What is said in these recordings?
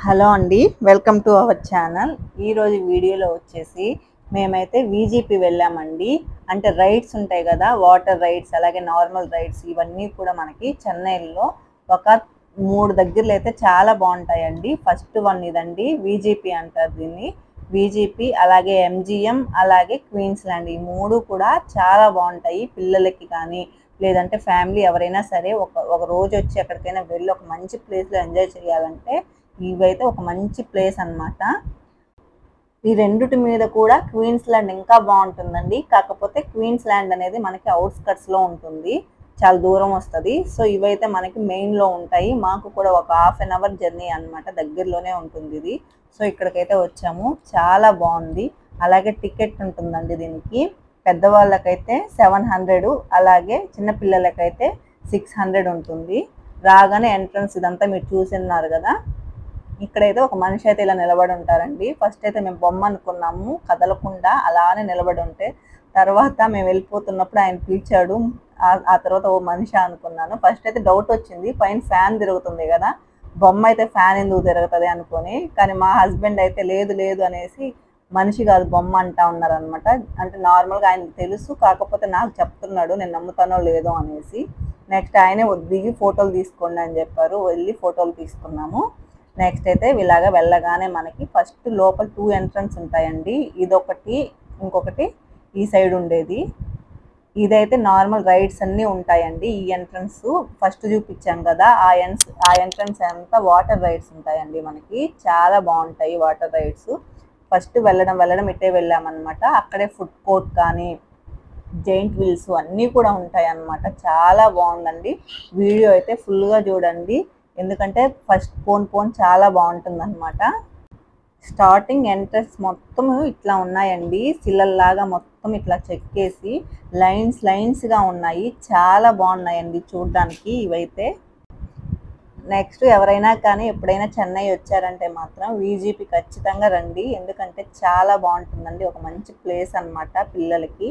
Hello అండి, welcome to our channel. ఈరోజు వీడియోలో వచ్చేసి మేమైతే వీజీపీ వెళ్ళామండి. అంటే రైడ్స్ ఉంటాయి కదా, వాటర్ రైడ్స్ అలాగే నార్మల్ రైడ్స్ ఇవన్నీ కూడా మనకి చెన్నైలో ఒక 3 దగ్గరలో అయితే చాలా బాగుంటాయండి. ఫస్ట్ వన్ ఇదండి, వీజీపీ అంటారు దీన్ని. వీజీపీ అలాగే ఎంజిఎం అలాగే క్వీన్స్ ల్యాండ్, ఈ 3 కూడా చాలా బాగుంటాయి పిల్లలకి కానీ లేదంటే ఫ్యామిలీ ఎవరైనా సరే ఒక రోజు వచ్చి ఎక్కడికైనా వెళ్ళి ఒక మంచి ప్లేస్లో ఎంజాయ్ చేయాలంటే ఇవైతే ఒక మంచి ప్లేస్ అన్నమాట. ఈ రెండిటి మీద కూడా క్వీన్స్ ల్యాండ్ ఇంకా బాగుంటుందండి. కాకపోతే క్వీన్స్ ల్యాండ్ అనేది మనకి అవుట్స్కట్స్లో ఉంటుంది, చాలా దూరం వస్తుంది. సో ఇవైతే మనకి మెయిన్లో ఉంటాయి. మాకు కూడా ఒక ½ an hour జర్నీ అనమాట, దగ్గరలోనే ఉంటుంది ఇది. సో ఇక్కడికైతే వచ్చాము, చాలా బాగుంది. అలాగే టికెట్ ఉంటుందండి దీనికి. పెద్దవాళ్ళకైతే 700, అలాగే చిన్నపిల్లలకైతే 600 ఉంటుంది. రాగానే ఎంట్రన్స్ ఇదంతా మీరు చూసిన్నారు కదా, ఇక్కడైతే ఒక మనిషి అయితే ఇలా నిలబడి ఉంటారండి. ఫస్ట్ అయితే మేము బొమ్మ అనుకున్నాము, కదలకుండా అలానే నిలబడి ఉంటే, తర్వాత మేము వెళ్ళిపోతున్నప్పుడు ఆయన పిలిచాడు. ఆ తర్వాత ఓ మనిషి అనుకున్నాను. ఫస్ట్ అయితే డౌట్ వచ్చింది, పైన ఫ్యాన్ తిరుగుతుంది కదా, బొమ్మ అయితే ఫ్యాన్ ఎందుకు తిరుగుతుంది అనుకొని. కానీ మా హస్బెండ్ అయితే లేదు లేదు అనేసి మనిషి కాదు బొమ్మ అంటా ఉన్నారనమాట. అంటే నార్మల్గా ఆయనకు తెలుసు, కాకపోతే నాకు చెప్తున్నాడు, నేను నమ్ముతానో లేదో అనేసి. నెక్స్ట్ ఆయనే దిగి ఫోటోలు తీసుకోండి అని చెప్పారు, వెళ్ళి ఫోటోలు తీసుకున్నాము. నెక్స్ట్ అయితే ఇలాగా వెళ్ళగానే మనకి ఫస్ట్ లోపల 2 ఎంట్రన్స్ ఉంటాయండి. ఇదొకటి, ఇంకొకటి ఈ సైడ్ ఉండేది. ఇదైతే నార్మల్ రైడ్స్ అన్నీ ఉంటాయండి. ఈ ఎంట్రన్స్ ఫస్ట్ చూపించాం కదా, ఆ ఎంట్రన్స్ అంతా వాటర్ రైడ్స్ ఉంటాయండి. మనకి చాలా బాగుంటాయి వాటర్ రైడ్స్. ఫస్ట్ వెళ్ళడం ఇట్టే వెళ్ళామన్నమాట. అక్కడే ఫుడ్ కోర్ట్ కానీ జైంట్ వీల్స్ అన్నీ కూడా ఉంటాయి అన్నమాట. చాలా బాగుందండి. వీడియో అయితే ఫుల్గా చూడండి, ఎందుకంటే ఫస్ట్ పోన్ చాలా బాగుంటుంది అనమాట. స్టార్టింగ్ ఎంట్రన్స్ మొత్తం ఇట్లా ఉన్నాయండి, శిలల్లాగా మొత్తం ఇట్లా చెక్కేసి లైన్స్గా ఉన్నాయి. చాలా బాగున్నాయండి చూడడానికి ఇవైతే. నెక్స్ట్ ఎవరైనా కానీ ఎప్పుడైనా చెన్నై వచ్చారంటే మాత్రం వీజీపీ ఖచ్చితంగా రండి, ఎందుకంటే చాలా బాగుంటుందండి. ఒక మంచి ప్లేస్ అనమాట పిల్లలకి.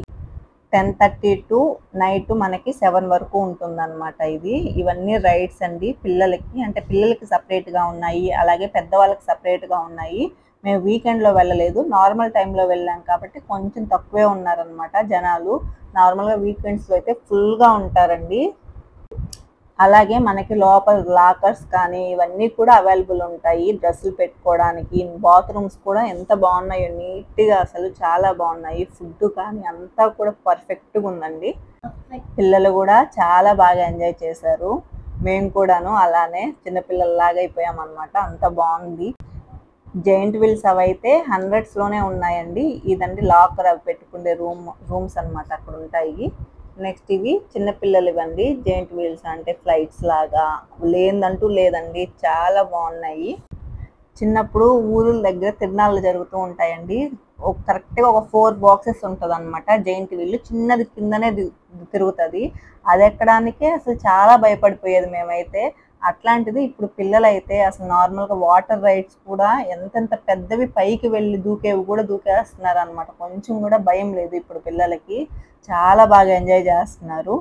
10:30 టు నైట్ మనకి 7 వరకు ఉంటుందన్నమాట ఇది. ఇవన్నీ రైడ్స్ అండి పిల్లలకి, అంటే పిల్లలకి సపరేట్గా ఉన్నాయి, అలాగే పెద్దవాళ్ళకి సపరేట్గా ఉన్నాయి. మేము వీకెండ్లో వెళ్ళలేదు, నార్మల్ టైంలో వెళ్ళాం కాబట్టి కొంచెం తక్కువే ఉన్నారనమాట జనాలు. నార్మల్గా వీకెండ్స్లో అయితే ఫుల్గా ఉంటారండి. అలాగే మనకి లోపల లాకర్స్ కానీ ఇవన్నీ కూడా అవైలబుల్ ఉంటాయి, డ్రెస్సులు పెట్టుకోవడానికి. బాత్రూమ్స్ కూడా ఎంత బాగున్నాయో, నీట్గా, అసలు చాలా బాగున్నాయి. ఫుడ్ కానీ అంతా కూడా పర్ఫెక్ట్గా ఉందండి. పిల్లలు కూడా చాలా బాగా ఎంజాయ్ చేశారు, మేము కూడాను అలానే చిన్నపిల్లల్లాగా అయిపోయామన్నమాట, అంత బాగుంది. జైంట్ వీల్స్ అవైతే 100sలోనే ఉన్నాయండి. ఇదండి లాకర్, అవి పెట్టుకునే రూమ్స్ అనమాట, అక్కడ ఉంటాయి. నెక్స్ట్ ఇవి చిన్నపిల్లలు ఇవ్వండి, జైంట్ వీల్స్ అంటే ఫ్లైట్స్ లాగా, లేదంటూ లేదండి, చాలా బాగున్నాయి. చిన్నప్పుడు ఊరుల దగ్గర తిరునాళ్ళు జరుగుతూ ఉంటాయండి, కరెక్ట్గా ఒక 4 బాక్సెస్ ఉంటుంది అనమాట జైంట్ వీల్. చిన్నది కిందనే తిరుగుతుంది, అది ఎక్కడానికే అసలు చాలా భయపడిపోయేది మేమైతే. అట్లాంటిది ఇప్పుడు పిల్లలైతే అసలు నార్మల్గా వాటర్ రైడ్స్ కూడా ఎంతెంత పెద్దవి పైకి వెళ్ళి దూకేవి కూడా దూకేస్తున్నారు అనమాట. కొంచెం కూడా భయం లేదు ఇప్పుడు పిల్లలకి, చాలా బాగా ఎంజాయ్ చేస్తున్నారు.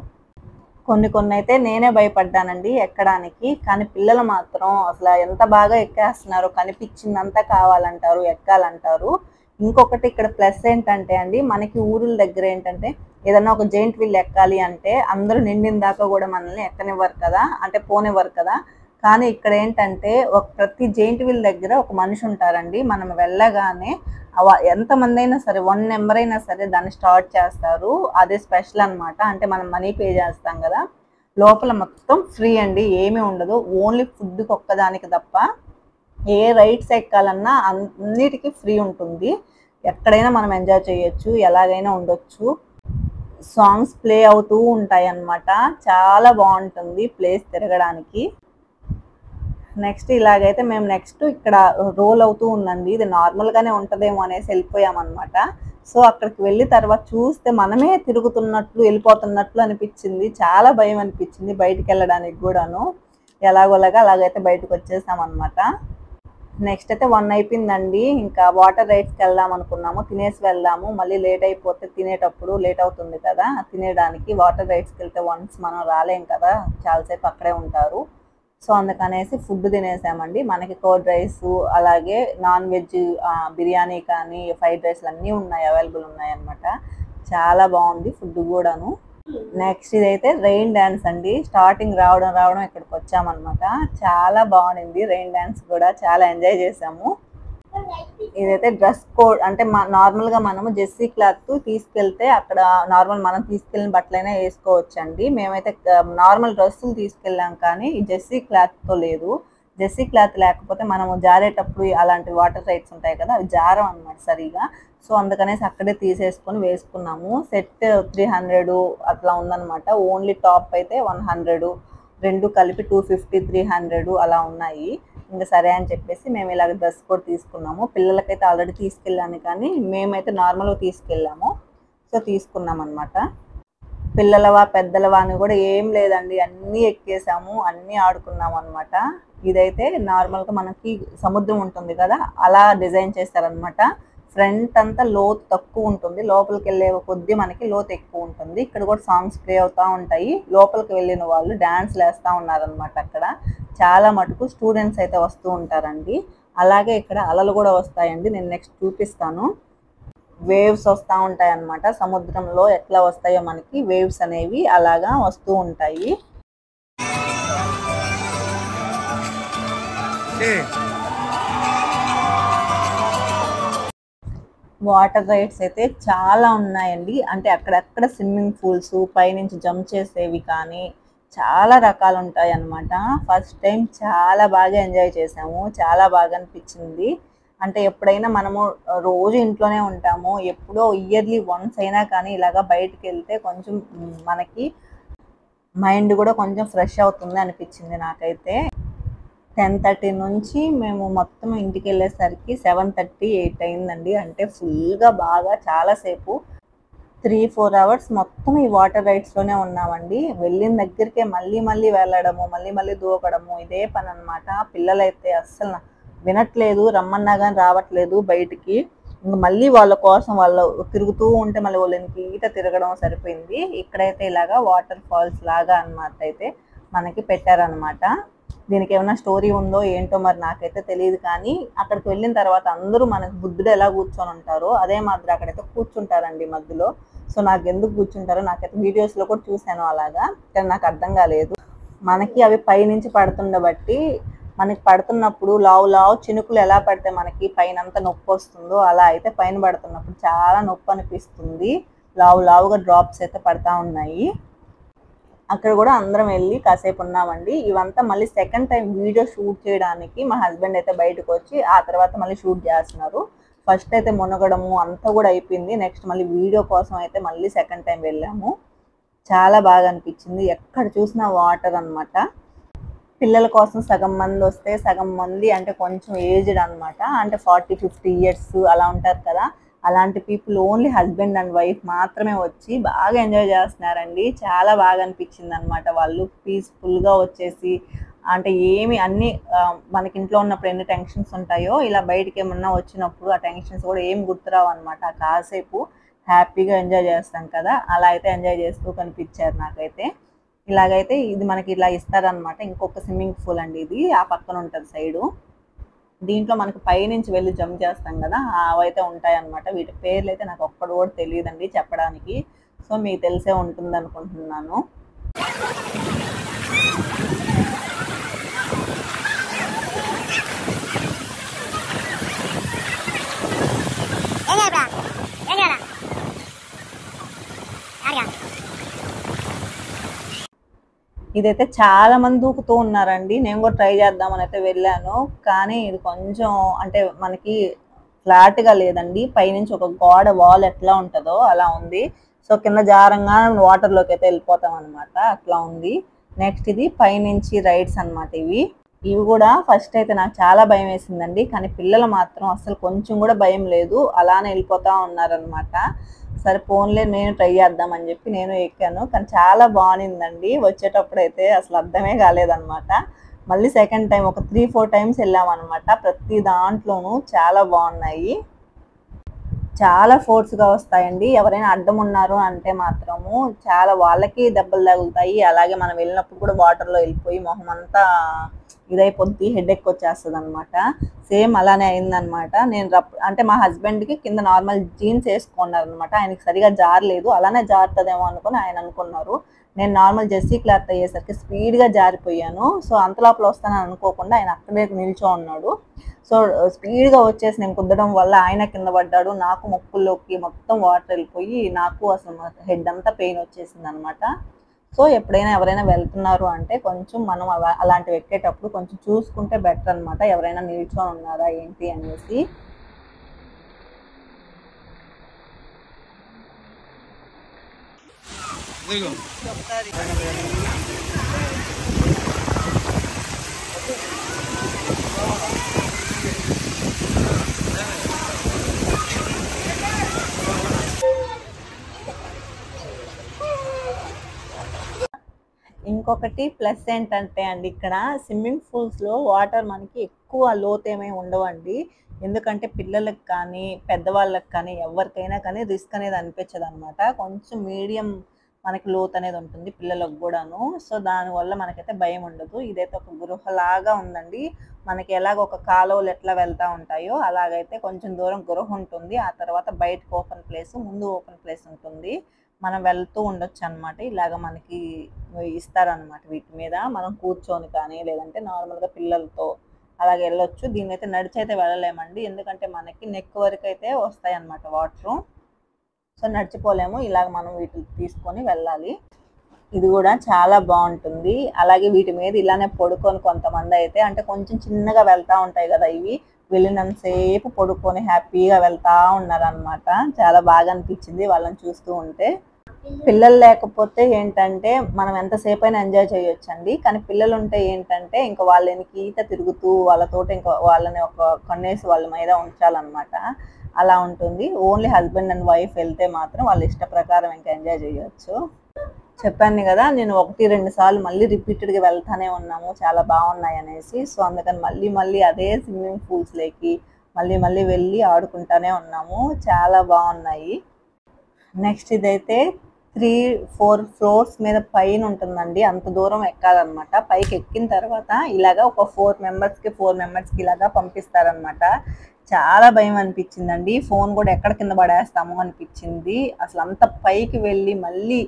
కొన్ని అయితే నేనే భయపడ్డానండి ఎక్కడానికి, కానీ పిల్లలు మాత్రం అసలు ఎంత బాగా ఎక్కేస్తున్నారు, కనిపించిందంతా కావాలంటారు, ఎక్కాలంటారు. ఇంకొకటి ఇక్కడ ప్లస్ ఏంటంటే అండి, మనకి ఊరుల దగ్గర ఏంటంటే ఏదన్నా ఒక జైంట్ వీల్ ఎక్కాలి అంటే అందరూ నిండిన దాకా కూడా మనల్ని ఎక్కనివ్వరు కదా, అంటే పోనివ్వరు కదా. కానీ ఇక్కడ ఏంటంటే ప్రతి జైంట్ వీల్ దగ్గర ఒక మనిషి ఉంటారండి. మనం వెళ్ళగానే ఎంతమంది అయినా సరే, 1 నెంబర్ అయినా సరే దాన్ని స్టార్ట్ చేస్తారు. అదే స్పెషల్ అనమాట. అంటే మనం మనీ పే చేస్తాం కదా, లోపల మొత్తం ఫ్రీ అండి, ఏమీ ఉండదు. ఓన్లీ ఫుడ్కి ఒక్కదానికి తప్ప ఏ రైడ్స్ ఎక్కాలన్నా అన్నిటికీ ఫ్రీ ఉంటుంది. ఎక్కడైనా మనం ఎంజాయ్ చేయొచ్చు, ఎలాగైనా ఉండొచ్చు. సాంగ్స్ ప్లే అవుతూ ఉంటాయి అన్నమాట, చాలా బాగుంటుంది ప్లేస్ తిరగడానికి. నెక్స్ట్ ఇలాగైతే మేము నెక్స్ట్ ఇక్కడ రోల్ అవుతూ ఉందండి, ఇది నార్మల్గానే ఉంటుందేమో అనేసి వెళ్ళిపోయామన్నమాట. సో అక్కడికి వెళ్ళి తర్వాత చూస్తే మనమే తిరుగుతున్నట్లు వెళ్ళిపోతున్నట్లు అనిపించింది, చాలా భయం అనిపించింది బయటికి వెళ్ళడానికి కూడాను. ఎలాగోలాగా అలాగైతే బయటకు వచ్చేసామన్నమాట. నెక్స్ట్ అయితే 1 అయిపోయిందండి, ఇంకా వాటర్ రైడ్స్కి వెళ్దాం అనుకున్నాము, తినేసి వెళ్దాము, మళ్ళీ లేట్ అయిపోతే తినేటప్పుడు లేట్ అవుతుంది కదా తినేయడానికి. వాటర్ రైడ్స్కి వెళ్తే వన్స్ మనం రాలేం కదా, చాలాసేపు అక్కడే ఉంటారు. సో అందుకనేసి ఫుడ్ తినేసామండి. మనకి కర్డ్ రైస్ అలాగే నాన్ వెజ్ బిర్యానీ కానీ ఫ్రైడ్ రైస్లు అన్నీ ఉన్నాయి, అవైలబుల్ ఉన్నాయి అన్నమాట. చాలా బాగుంది ఫుడ్ కూడాను. నెక్స్ట్ ఇదైతే రెయిన్ డ్యాన్స్ అండి. స్టార్టింగ్ రావడం ఇక్కడికి వచ్చామన్నమాట. చాలా బాగుంది రెయిన్ డ్యాన్స్ కూడా, చాలా ఎంజాయ్ చేసాము. ఇదైతే డ్రెస్ కోడ్ అంటే నార్మల్గా మనము జెర్సీ క్లాత్ తీసుకెళ్తే అక్కడ నార్మల్ మనం తీసుకెళ్ళిన బట్టలైనా వేసుకోవచ్చండి. మేమైతే నార్మల్ డ్రెస్సులు తీసుకెళ్ళాం కానీ జెర్సీ క్లాత్తో లేదు. జెర్సీ క్లాత్ లేకపోతే మనము జారేటప్పుడు అలాంటి వాటర్ రైడ్స్ ఉంటాయి కదా, అవి జారం అన్నమాట సరిగా. సో అందుకనేసి అక్కడే తీసేసుకొని వేసుకున్నాము. సెట్ 300 అట్లా ఉందన్నమాట. ఓన్లీ టాప్ అయితే 100, రెండు కలిపి 250, 300 అలా ఉన్నాయి. ఇంకా సరే అని చెప్పేసి మేము ఇలాగ డ్రెస్ కోడ్ తీసుకున్నాము. పిల్లలకైతే ఆల్రెడీ తీసుకెళ్ళాను కానీ మేమైతే నార్మల్గా తీసుకెళ్ళాము. సో తీసుకున్నాం అనమాట. పిల్లలవా పెద్దలవా అని కూడా ఏం లేదండి, అన్నీ ఎక్కేసాము, అన్నీ ఆడుకున్నాము అనమాట. ఇదైతే నార్మల్గా మనకి సముద్రం ఉంటుంది కదా, అలా డిజైన్ చేస్తారనమాట. ఫ్రంట్ అంతా లోతు తక్కువ ఉంటుంది, లోపలికి వెళ్ళే కొద్దీ మనకి లోతు ఎక్కువ ఉంటుంది. ఇక్కడ కూడా సాంగ్స్ ప్లే అవుతూ ఉంటాయి. లోపలికి వెళ్ళిన వాళ్ళు డ్యాన్స్లు వేస్తూ ఉన్నారనమాట. అక్కడ చాలా మటుకు స్టూడెంట్స్ అయితే వస్తూ ఉంటారండి. అలాగే ఇక్కడ అలలు కూడా వస్తాయండి, నేను నెక్స్ట్ చూపిస్తాను. వేవ్స్ వస్తూ ఉంటాయి అన్నమాట. సముద్రంలో ఎట్లా వస్తాయో మనకి వేవ్స్ అనేవి అలాగా వస్తూ ఉంటాయి. వాటర్ రైడ్స్ అయితే చాలా ఉన్నాయండి. అంటే అక్కడక్కడ స్విమ్మింగ్ పూల్స్, పైనుంచి జంప్ చేసేవి కానీ చాలా రకాలు ఉంటాయి అన్నమాట. ఫస్ట్ టైం చాలా బాగా ఎంజాయ్ చేసాము, చాలా బాగా అనిపించింది. అంటే ఎప్పుడైనా మనము రోజు ఇంట్లోనే ఉంటాము, ఎప్పుడో ఇయర్లీ వన్స్ అయినా కానీ ఇలాగా బయటకు వెళ్తే కొంచెం మనకి మైండ్ కూడా కొంచెం ఫ్రెష్ అవుతుంది అనిపించింది నాకైతే. 10:30 నుంచి మేము మొత్తం ఇంటికి వెళ్ళేసరికి 7:30, 8 అయిందండి. అంటే ఫుల్గా బాగా చాలాసేపు 3-4 అవర్స్ మొత్తం ఈ వాటర్ రైడ్స్లోనే ఉన్నామండి. వెళ్ళిన దగ్గరికే మళ్ళీ వెళ్ళడము, మళ్ళీ దూకడము, ఇదే పని అనమాట. పిల్లలైతే అస్సలు వినట్లేదు, రమ్మన్నా కానీ రావట్లేదు బయటికి. ఇంక మళ్ళీ వాళ్ళ కోసం వాళ్ళు తిరుగుతూ ఉంటే మళ్ళీ వాళ్ళకి ఈట తిరగడం సరిపోయింది. ఇక్కడైతే ఇలాగా వాటర్ ఫాల్స్ లాగా అన్నమాట అయితే మనకి పెట్టారనమాట. దీనికి ఏమైనా స్టోరీ ఉందో ఏంటో మరి నాకైతే తెలియదు. కానీ అక్కడికి వెళ్ళిన తర్వాత అందరూ మనకు బుద్ధుడు ఎలా కూర్చొని ఉంటారో అదే మాదిరి అక్కడైతే కూర్చుంటారండి మధ్యలో. సో నాకు ఎందుకు కూర్చుంటారో నాకైతే వీడియోస్లో కూడా చూశాను అలాగా, కానీ నాకు అర్థం కాలేదు. మనకి అవి పైనుంచి పడుతుండబట్టి మనకి పడుతున్నప్పుడు లావు చినుకులు ఎలా పడితే మనకి పైన అంతా నొప్పి వస్తుందో అలా అయితే పైన పడుతున్నప్పుడు చాలా నొప్పి అనిపిస్తుంది. లావుగా డ్రాప్స్ అయితే పడతా ఉన్నాయి. అక్కడ కూడా అందరం వెళ్ళి కాసేపు ఉన్నామండి. ఇవంతా మళ్ళీ సెకండ్ టైం వీడియో షూట్ చేయడానికి మా హస్బెండ్ అయితే బయటకు వచ్చి ఆ తర్వాత మళ్ళీ షూట్ చేస్తున్నారు. ఫస్ట్ అయితే మునగడము అంతా కూడా అయిపోయింది. నెక్స్ట్ మళ్ళీ వీడియో కోసం అయితే మళ్ళీ సెకండ్ టైం వెళ్ళాము. చాలా బాగా అనిపించింది. ఎక్కడ చూసినా వాటర్ అనమాట. పిల్లల కోసం సగం మంది వస్తే సగం మంది అంటే కొంచెం ఏజ్డ్ అనమాట. అంటే 40-50 ఇయర్స్ అలా ఉంటారు కదా, అలాంటి people only husband and wife మాత్రమే వచ్చి బాగా ఎంజాయ్ చేస్తున్నారండి. చాలా బాగా అనిపించింది అనమాట. వాళ్ళు పీస్ఫుల్గా వచ్చేసి అంటే ఏమి అన్నీ మనకి ఇంట్లో ఉన్నప్పుడు ఎన్ని టెన్షన్స్ ఉంటాయో ఇలా బయటికి ఏమన్నా వచ్చినప్పుడు ఆ టెన్షన్స్ కూడా ఏం గుర్తురావు అనమాట. కాసేపు హ్యాపీగా ఎంజాయ్ చేస్తాం కదా, అలా అయితే ఎంజాయ్ చేస్తూ కనిపించారు నాకైతే. ఇలాగైతే ఇది మనకి ఇలా ఇస్తారనమాట. ఇంకొక స్విమ్మింగ్ పూల్ అండి ఇది, ఆ పక్కన ఉంటుంది సైడు. దీంట్లో మనకి పైనుంచి వెళ్ళి జంప్ చేస్తాం కదా, అవైతే ఉంటాయన్నమాట. వీటి పేర్లు అయితే నాకు ఒక్కడు కూడా తెలియదండి చెప్పడానికి. సో మీకు తెలిసే ఉంటుంది అనుకుంటున్నాను. ఇదైతే చాలా మంది దూకుతూ ఉన్నారండి. నేను కూడా ట్రై చేద్దామని అయితే వెళ్ళాను, కానీ ఇది కొంచెం అంటే మనకి ఫ్లాట్గా లేదండి. పైనుంచి ఒక గోడ వాల్ ఎట్లా ఉంటుందో అలా ఉంది. సో కింద జారంగా వాటర్లోకి అయితే వెళ్ళిపోతాం అనమాట, అట్లా ఉంది. నెక్స్ట్ ఇది పైనుంచి రైడ్స్ అనమాట. ఇవి కూడా ఫస్ట్ అయితే నాకు చాలా భయం వేసిందండి, కానీ పిల్లలు మాత్రం అసలు కొంచెం కూడా భయం లేదు, అలానే వెళ్ళిపోతూ ఉన్నారనమాట. సరే ఫోన్లే నేను ట్రై చేద్దామని చెప్పి నేను ఎక్కాను, కానీ చాలా బాగుందండి. వచ్చేటప్పుడు అయితే అసలు అర్థమే కాలేదన్నమాట. మళ్ళీ సెకండ్ టైం ఒక 3-4 టైమ్స్ వెళ్ళామన్నమాట. ప్రతి దాంట్లోనూ చాలా బాగున్నాయి. చాలా ఫోర్స్గా వస్తాయండి. ఎవరైనా అడ్డం ఉన్నారు అంటే మాత్రము చాలా వాళ్ళకి దెబ్బలు తగులుతాయి. అలాగే మనం వెళ్ళినప్పుడు కూడా వాటర్లో వెళ్ళిపోయి మొహం అంతా ఇదైపోద్ది, హెడేక్ వచ్చేస్తుంది అనమాట. సేమ్ అలానే అయిందనమాట. నేను అంటే మా హస్బెండ్కి కింద నార్మల్ జీన్స్ వేసుకున్నారు అనమాట. ఆయనకి సరిగా జారలేదు, అలానే జారుతుందేమో అనుకుని ఆయన అనుకున్నారు. నేను నార్మల్ జెర్సీ క్లాత్ అయ్యేసరికి స్పీడ్గా జారిపోయాను. సో అంత లోపల వస్తానని అనుకోకుండా ఆయన అక్కడే నిల్చో ఉన్నాడు. సో స్పీడ్గా వచ్చేసి నేను కుద్దడం వల్ల ఆయన కింద పడ్డాడు. నాకు ముక్కుల్లోకి మొత్తం వాటర్ వెళ్ళిపోయి నాకు అసలు హెడ్ అంతా పెయిన్ వచ్చేసింది అనమాట. సో ఎప్పుడైనా ఎవరైనా వెళ్తున్నారు అంటే కొంచెం మనం అలాంటివి ఎక్కేటప్పుడు కొంచెం చూసుకుంటే బెటర్ అనమాట, ఎవరైనా నిల్చొని ఉన్నారా ఏంటి అనేసి. ఇంకొకటి ప్లస్ ఏంటంటే అండి, ఇక్కడ స్విమ్మింగ్ పూల్స్లో వాటర్ మనకి ఎక్కువ లోతేమీ ఉండవండి. ఎందుకంటే పిల్లలకు కానీ పెద్దవాళ్ళకి కానీ ఎవరికైనా కానీ రిస్క్ అనేది అనిపించదు అనమాట. కొంచెం మీడియం మనకి లోతు అనేది ఉంటుంది పిల్లలకు కూడాను. సో దానివల్ల మనకైతే భయం ఉండదు. ఇదైతే ఒక గృహలాగా ఉందండి. మనకి ఎలాగ ఒక కాలువలు ఎట్లా వెళ్తూ ఉంటాయో అలాగైతే కొంచెం దూరం గృహ ఉంటుంది. ఆ తర్వాత బయటకు ఓపెన్ ప్లేస్, ముందు ఓపెన్ ప్లేస్ ఉంటుంది. మనం వెళ్తూ ఉండొచ్చు అనమాట. ఇలాగ మనకి ఇస్తారనమాట. వీటి మీద మనం కూర్చొని కానీ లేదంటే నార్మల్గా పిల్లలతో అలాగే వెళ్ళొచ్చు. దీన్ని అయితే నడిచి అయితే వెళ్ళలేమండి, ఎందుకంటే మనకి నెక్ వరకు అయితే వస్తాయి అన్నమాట వాటరు. సో నడిచిపోలేము, ఇలాగ మనం వీటిని తీసుకొని వెళ్ళాలి. ఇది కూడా చాలా బాగుంటుంది. అలాగే వీటి మీద ఇలానే పడుకొని కొంతమంది అయితే, అంటే కొంచెం చిన్నగా వెళ్తూ ఉంటాయి కదా ఇవి, వెళ్ళినంతసేపు పడుకొని హ్యాపీగా వెళ్తూ ఉన్నారనమాట. చాలా బాగా అనిపించింది వాళ్ళని చూస్తూ ఉంటే. పిల్లలు లేకపోతే ఏంటంటే మనం ఎంతసేపు అయినా ఎంజాయ్ చేయొచ్చండి. కానీ పిల్లలు ఉంటే ఏంటంటే ఇంకా వాళ్ళని ఈత తిరుగుతూ వాళ్ళతోటి ఇంకా వాళ్ళని ఒక కన్నేసి వాళ్ళ మీద ఉంచాలన్నమాట. అలా ఉంటుంది. ఓన్లీ హస్బెండ్ అండ్ వైఫ్ వెళ్తే మాత్రం వాళ్ళ ఇష్ట ప్రకారం ఇంకా ఎంజాయ్ చేయొచ్చు. చెప్పాను కదా, నేను 1-2 సార్లు మళ్ళీ రిపీటెడ్గా వెళ్తానే ఉన్నాము చాలా బాగున్నాయి అనేసి. సో అందుకని మళ్ళీ అదే స్విమ్మింగ్ పూల్స్లోకి మళ్ళీ వెళ్ళి ఆడుకుంటానే ఉన్నాము. చాలా బాగున్నాయి. నెక్స్ట్ ఇదైతే 3-4 ఫ్లోర్స్ మీద పైన ఉంటుందండి. అంత దూరం ఎక్కాలన్నమాట. పైకి ఎక్కిన తర్వాత ఇలాగా ఒక 4 మెంబర్స్కి ఇలాగా పంపిస్తారనమాట. చాలా భయం అనిపించిందండి. ఫోన్ కూడా ఎక్కడ కింద పడేస్తాము అనిపించింది. అసలు అంత పైకి వెళ్ళి మళ్ళీ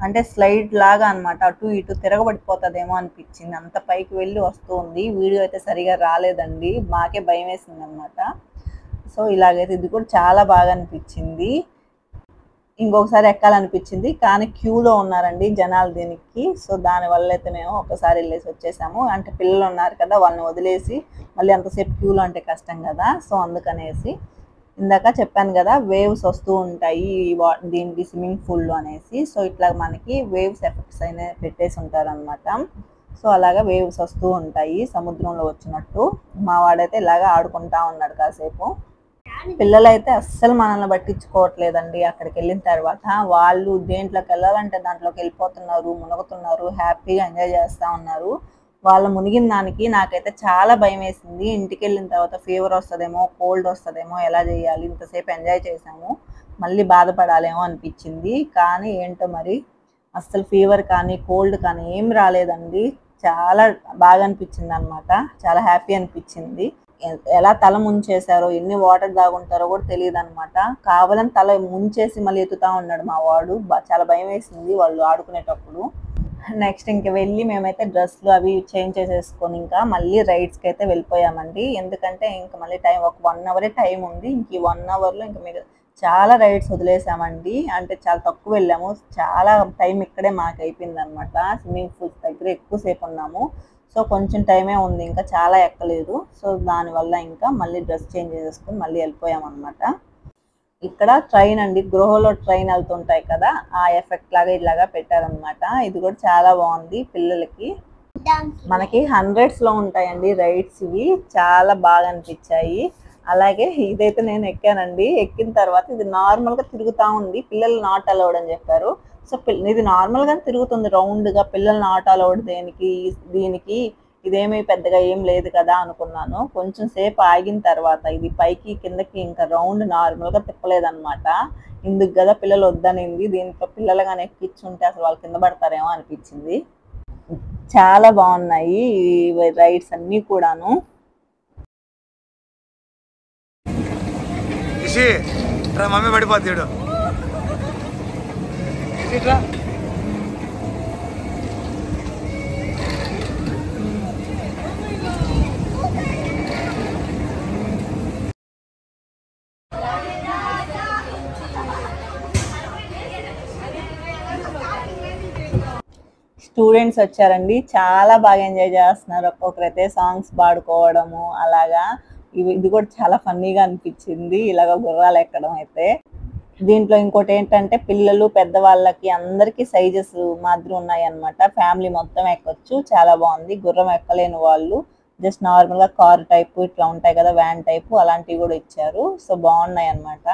అంటే స్లైడ్ లాగా అనమాట, అటు ఇటు తిరగబడిపోతుందేమో అనిపించింది. అంత పైకి వెళ్ళి వస్తూ ఉంది. వీడియో అయితే సరిగా రాలేదండి, మాకే భయం వేసింది అనమాట. సో ఇలాగైతే ఇది కూడా చాలా బాగా అనిపించింది. ఇంకొకసారి ఎక్కాలనిపించింది కానీ క్యూలో ఉన్నారండి జనాలు దీనికి. సో దానివల్ల అయితే మేము ఒకసారి వెళ్ళేసి వచ్చేసాము. అంటే పిల్లలు ఉన్నారు కదా, వాళ్ళని వదిలేసి మళ్ళీ అంతసేపు క్యూలో అంటే కష్టం కదా. సో అందుకనేసి ఇందాక చెప్పాను కదా, వేవ్స్ వస్తూ ఉంటాయి దీనికి స్విమ్మింగ్ పూల్లో అనేసి. సో ఇట్లా మనకి వేవ్స్ ఎఫెక్ట్స్ అయినా పెట్టేసి ఉంటారనమాట. సో అలాగా వేవ్స్ వస్తూ ఉంటాయి సముద్రంలో వచ్చినట్టు. మా వాడైతే ఇలాగా ఆడుకుంటా ఉన్నాడు కాసేపు. పిల్లలైతే అస్సలు మనల్ని పట్టించుకోవట్లేదండి. అక్కడికి వెళ్ళిన తర్వాత వాళ్ళు దేంట్లోకి వెళ్ళాలంటే దాంట్లోకి వెళ్ళిపోతున్నారు, మునుగుతున్నారు, హ్యాపీగా ఎంజాయ్ చేస్తూ ఉన్నారు. వాళ్ళ మునిగిన దానికి నాకైతే చాలా భయం వేసింది. ఇంటికి వెళ్ళిన తర్వాత ఫీవర్ వస్తుందేమో, కోల్డ్ వస్తుందేమో, ఎలా చేయాలి, ఇంతసేపు ఎంజాయ్ చేసాము మళ్ళీ బాధపడాలేమో అనిపించింది. కానీ ఏంటో మరి అస్సలు ఫీవర్ కానీ కోల్డ్ కానీ ఏం రాలేదండి. చాలా బాగా అనిపించింది అనమాట. చాలా హ్యాపీ అనిపించింది. ఎలా తల ముంచేశారో, ఎన్ని వాటర్ దాగుంటారో కూడా తెలియదు అనమాట. కావాలని తల ముంచేసి మళ్ళీ ఎత్తుతా ఉన్నాడు మా వాడు. చాలా భయం వేసింది వాళ్ళు ఆడుకునేటప్పుడు. నెక్స్ట్ ఇంక వెళ్ళి మేమైతే డ్రెస్లు అవి చేంజ్ చేసేసుకొని ఇంకా మళ్ళీ రైడ్స్కి అయితే వెళ్ళిపోయామండి. ఎందుకంటే ఇంకా మళ్ళీ ఒక 1 అవరే టైం ఉంది. ఇంక ఈ 1 అవర్లో ఇంకా మీరు చాలా రైడ్స్ వదిలేసామండి. అంటే చాలా తక్కువ వెళ్ళాము. చాలా టైం ఇక్కడే మాకు అయిపోయింది అనమాట. స్విమ్మింగ్ పూల్స్ దగ్గర ఎక్కువసేపు ఉన్నాము. సో కొంచెం టైమే ఉంది, ఇంకా చాలా ఎక్కలేదు. సో దానివల్ల ఇంకా మళ్ళీ డ్రెస్ చేంజ్ చేసేసుకొని మళ్ళీ వెళ్ళిపోయామన్నమాట. ఇక్కడ ట్రైన్ అండి, గృహలో ట్రైన్ వెళ్తుంటాయి కదా, ఆ ఎఫెక్ట్ లాగా ఇలాగా పెట్టారనమాట. ఇది కూడా చాలా బాగుంది పిల్లలకి. మనకి 100s లో ఉంటాయండి రైడ్స్. ఇవి చాలా బాగా అనిపించాయి. అలాగే ఇదైతే నేను ఎక్కానండి. ఎక్కిన తర్వాత ఇది నార్మల్గా తిరుగుతూ ఉంది. పిల్లలు నాట్ అలౌడ్ అని చెప్పారు. సో ఇది నార్మల్గా తిరుగుతుంది రౌండ్గా. పిల్లల్ని నాట్ అలౌడ్ దీనికి ఇదేమీ పెద్దగా ఏం లేదు కదా అనుకున్నాను. కొంచెం సేపు ఆగిన తర్వాత ఇది పైకి కిందకి ఇంకా రౌండ్ నార్మల్గా తిప్పలేదన్నమాట. ఇందుకు కదా పిల్లలు వద్దనింది. దీంట్లో పిల్లలు కానీ ఎక్కించుంటే అసలు వాళ్ళు కింద పడతారేమో అనిపించింది. చాలా బాగున్నాయి ఈ రైడ్స్ అన్నీ కూడాను. మమ్మీ పడిపోతాడు. స్టూడెంట్స్ వచ్చారండి, చాలా బాగా ఎంజాయ్ చేస్తున్నారు. ఒక్కొక్కరైతే సాంగ్స్ పాడుకోవడము అలాగా. ఇది కూడా చాలా ఫన్నీగా అనిపించింది, ఇలాగ గుర్రాలు ఎక్కడం అయితే. దీంట్లో ఇంకోటి ఏంటంటే పిల్లలు పెద్దవాళ్ళకి అందరికీ సైజెస్ మాదిరి ఉన్నాయి అన్నమాట. ఫ్యామిలీ మొత్తం ఎక్కొచ్చు, చాలా బాగుంది. గుర్రం ఎక్కలేని వాళ్ళు జస్ట్ నార్మల్గా కార్ టైపు ఇట్లా ఉంటాయి కదా, వ్యాన్ టైపు అలాంటివి కూడా ఇచ్చారు. సో బాగున్నాయి అన్నమాట.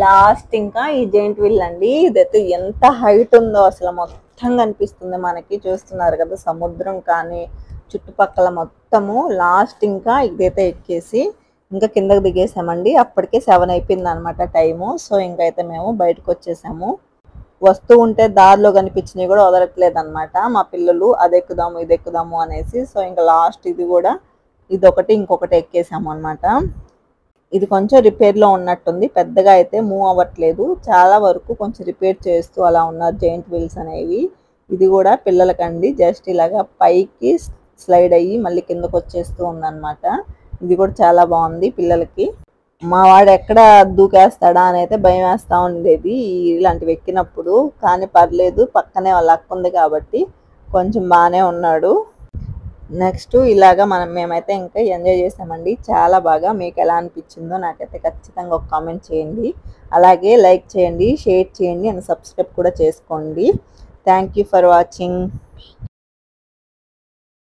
లాస్ట్ ఇంకా ఈ జెయింట్ వీల్ అండి. ఇదైతే ఎంత హైట్ ఉందో అసలు మొత్తం కనిపిస్తుంది మనకి. చూస్తున్నారు కదా సముద్రం కానీ చుట్టుపక్కల మొత్తము. లాస్ట్ ఇంకా ఇదైతే ఎక్కేసి ఇంకా కిందకి దిగేసామండి. అప్పటికే 7 అయిపోయింది అనమాట టైము. సో ఇంకైతే మేము బయటకు వచ్చేసాము. వస్తూ ఉంటే దారిలో కనిపించినవి కూడా వదలట్లేదు అనమాట మా పిల్లలు, అది ఎక్కుదాము ఇది ఎక్కుదాము అనేసి. సో ఇంకా లాస్ట్ ఇది కూడా ఇదొకటి ఇంకొకటి ఎక్కేసాము అనమాట. ఇది కొంచెం రిపేర్లో ఉన్నట్టుంది, పెద్దగా అయితే మూవ్ అవ్వట్లేదు. చాలా వరకు కొంచెం రిపేర్ చేస్తూ అలా ఉన్నారు జెయింట్ వీల్స్ అనేవి. ఇది కూడా పిల్లలకండి, జస్ట్ ఇలాగా పైకి స్లైడ్ అయ్యి మళ్ళీ కిందకు వచ్చేస్తూ ఉందన్నమాట. ఇది కూడా చాలా బాగుంది పిల్లలకి. మా వాడు ఎక్కడ దూకేస్తాడా అని అయితే భయం వేస్తూ ఉండేది ఇలాంటివి ఎక్కినప్పుడు. కానీ పర్లేదు, పక్కనే వాళ్ళ అక్క ఉంది కాబట్టి కొంచెం బాగానే ఉన్నాడు. నెక్స్ట్ ఇలాగా మేమైతే ఇంకా ఎంజాయ్ చేసామండి చాలా బాగా. మీకు ఎలా అనిపించిందో నాకైతే ఖచ్చితంగా ఒక కామెంట్ చేయండి. అలాగే లైక్ చేయండి, షేర్ చేయండి అండ్ సబ్స్క్రైబ్ కూడా చేసుకోండి. Thank you for watching.